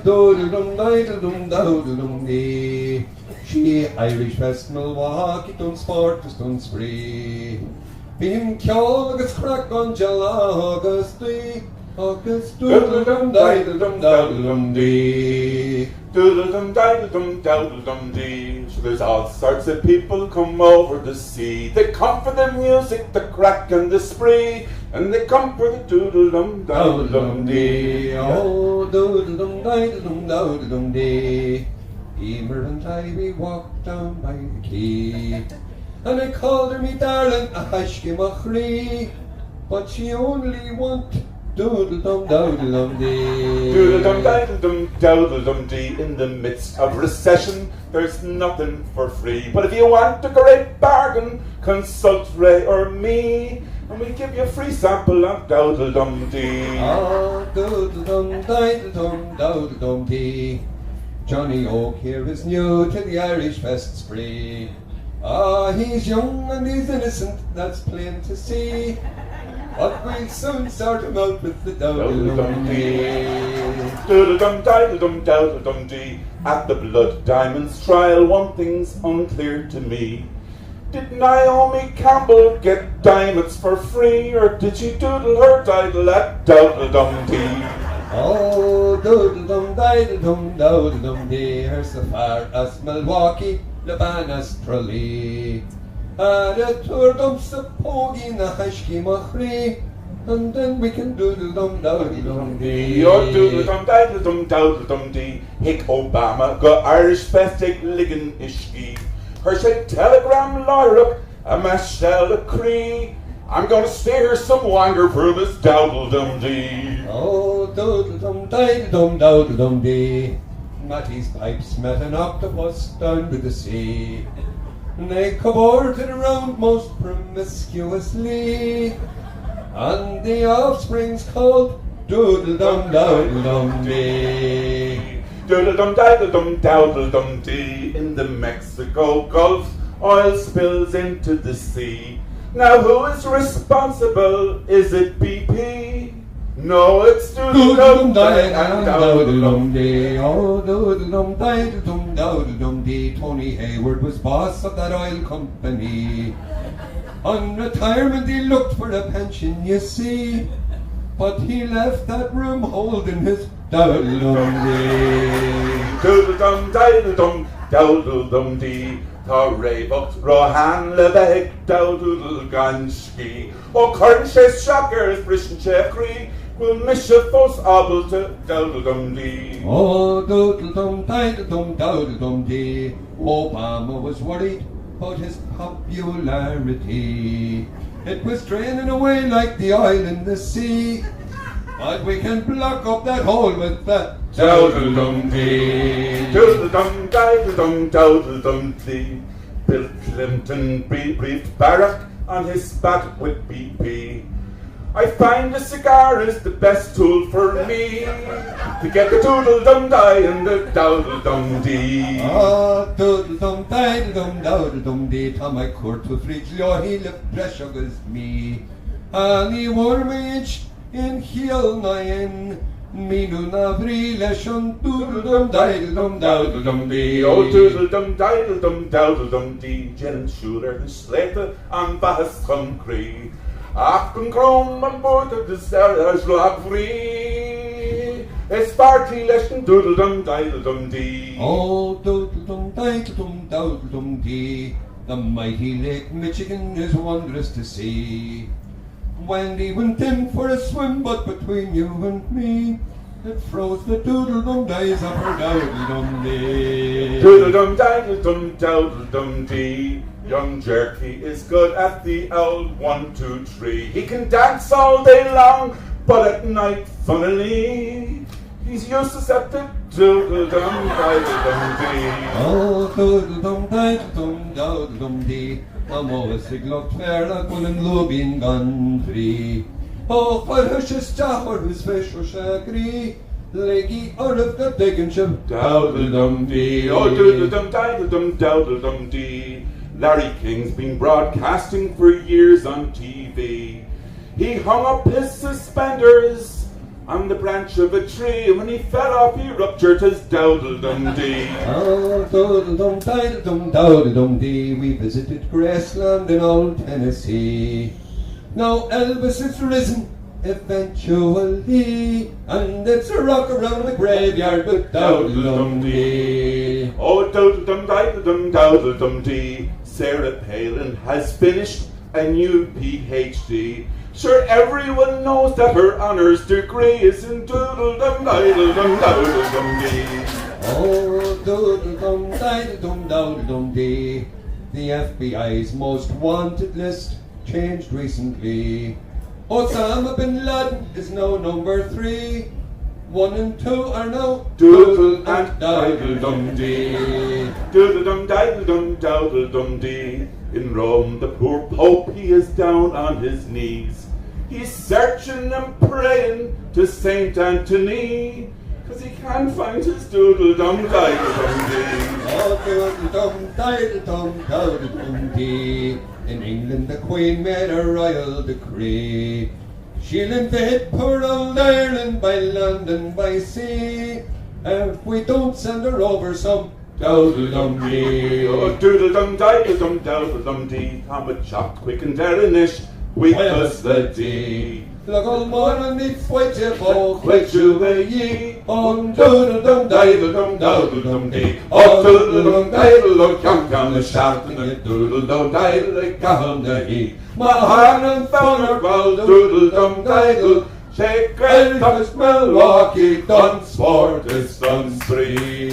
Doodle-dum-diddle-dum-doodle-dum-dee. She Irish West Milwaukee done sport is done spree. Bim Kjol agus crack on Jala August dee. August doodle-dum-diddle-dum-doodle-dum-dee. Doodle-dum-diddle-dum-doodle-dum-dee. So there's all sorts of people come over the sea. They come for the music, the crack and the spree. And they come for the doodle-dum-diddle-dum-dee. Oh, doodle-dum-diddle-dum-doodle-dum-dee. Emer and I, we walked down by the quay, and I called her me darling a hashki machri, but she only want doodle-dum-doodle-dum-dee. Doodle-dum-diddle-dum-doodle-dum-dee. In the midst of recession, there's nothing for free. But if you want a great bargain, consult Ray or me, and we give you a free sample of doodle-dum-dee. Ah, doodle-dum-diddle-dum-doodle-dum-dee. Johnny Oak here is new to the Irish Fest spree. Ah, he's young and he's innocent, that's plain to see. But we'll soon sort him out with the doodle-dum-dee. Doodle-dum-diddle-dum-doodle-dum-dee. At the Blood Diamonds trial, one thing's unclear to me. Did Naomi Campbell get diamonds for free, or did she doodle her diddle at doodle-dum-dee? Oh, doodle-dum-diddle-dum-doodle-dum-dee. Her so far as Milwaukee, Lebanas Tralee. A tour dumps a pogie na hashki machri, and then we can doodle-dum-doodle-dum-dee. Oh, doodle-dum-diddle-dum-doodle-dum-dee. Hick Obama go Irish festic liggin ishki. Her say telegram Lyra a Michelle Cree. I'm gonna stay here some longer for this doodle-dum-dee. Oh, doodle-dum-diddle-dum-doodle-dum-dee. Matty's pipes met an octopus down by the sea. They cavorted around most promiscuously, and the offspring's called doodle-dum-doodle-dum-dee. Doodle-dum-diddle-dum-doodle-dum-dee. In the Mexico Gulf, oil spills into the sea. Now who is responsible? Is it BP? No, it's doodle-dum-diddle-dum-doodle-dum-dee. Oh, doodle-dum-diddle-dum-doodle-dum-dee. Tony Hayward was boss of that oil company. On retirement he looked for a pension, you see, but he left that room holding his doodle-dum-dee. Doodle-dum-diddle-dum-doodle-dum-dee. Tá rébocht Rohan le bheith doodle ganski. O current chase shockers Britain Jeffrey will miss a false able to doodle-dum-dee. Oh, doodle-dum-diddle-dum-doodle-dum-dee. Obama was worried about his popularity. It was draining away like the oil in the sea. But we can block up that hole with the doodle-dum-dee. Doodle-dum-diddle-dum-doodle-dum-dee. Bill Clinton briefed Barack on his spat with BP. I find a cigar is the best tool for me to get the doodle-dum-die and the doodle-dum-dee. Ah, doodle-dum-diddle-dum-doodle-dum-dee. Tá mai cuairt frídleo híle breise agus mí. A ní bhfuair méid in chial na in Minú na bhrí leis an doodle-dum-diddle-dum-doodle-dum-dee. Oh, doodle-dum-diddle-dum-doodle-dum-dee. Jen Schuler the Slater an Bahas Concrete. Ach an Chrome an board of the Sarah's Rockfree. It's party leis an doodle-dum-diddle-dum-dee. Oh, doodle-dum-diddle-dum-doodle-dum-dee. The mighty Lake Michigan is wondrous to see. Wendy went in for a swim, but between you and me, it froze the doodle-dum-dies of her doodle-dum-dee. Doodle-dum-diddle-dum-doodle-dum-dee. Young Jerky is good at the old 1, 2, 3. He can dance all day long, but at night, funnily, he's useless at the doodle-dum-diddle-dum-dee. Oh, doodle-dum-diddle-dum-doodle-dum-dee. I'm always a glove fair like one in Lubin Gantry. Oh, what a shista or his fish or shagri. Leggy or if the digging ship. Doodle-dum-dee. Oh, doodle-dum-diddle-dum-doodle-dum-dee. Larry King's been broadcasting for years on TV. He hung up his suspenders on the branch of a tree, and when he fell off he ruptured his dowdle-dum-dee. Oh, doodle-dum, diddle-dum, dowdle-dum-dee, we visited Graceland in old Tennessee. Now Elvis is risen eventually, and it's a rock around the graveyard with dowdle-dum-dee. Oh, dowdle-dum, diddle-dum, dowdle-dum-dee, Sarah Palin has finished a new PhD. Sure, everyone knows that her honours degree is in doodle-dum, diddle-dum, dowdle-dum-dee. Oh, doodle-dum, diddle-dum, dowdle-dum-dee, the FBI's most wanted list changed recently. Osama bin Laden is now number 3. 1 and 2 are now Doodle and diddle-dum-dee. Doodle-dum, diddle-dum, dowdle-dum-dee. In Rome, the poor Pope, he is down on his knees. He's searching and praying to Saint Anthony, 'cause he can't find his doodle-dum, diddle-dum-dee. Oh, doodle-dum, diddle-dum, dowdle-dum-dee. In England, the Queen made a royal decree. She'll invade poor old Ireland by land and by sea, if we don't send her over some dowdle-dum-dee. Oh, doodle-dum, diddle-dum, dowdle-dum-dee. Come with chopped quick and derinish, quick as the dee. Look all morning the fight you folk, Quit you a ye. on doodle-dum, Diddle-dum, dowdle-dum-dee. Oh, doodle-dum, diddle-dum, come down the shaft, and the doodle-dum, diddle, come the heat. My heart and thunder, well, doodle-dum, diddle. Shake great cups, Milwaukee, done sport, it's done spree.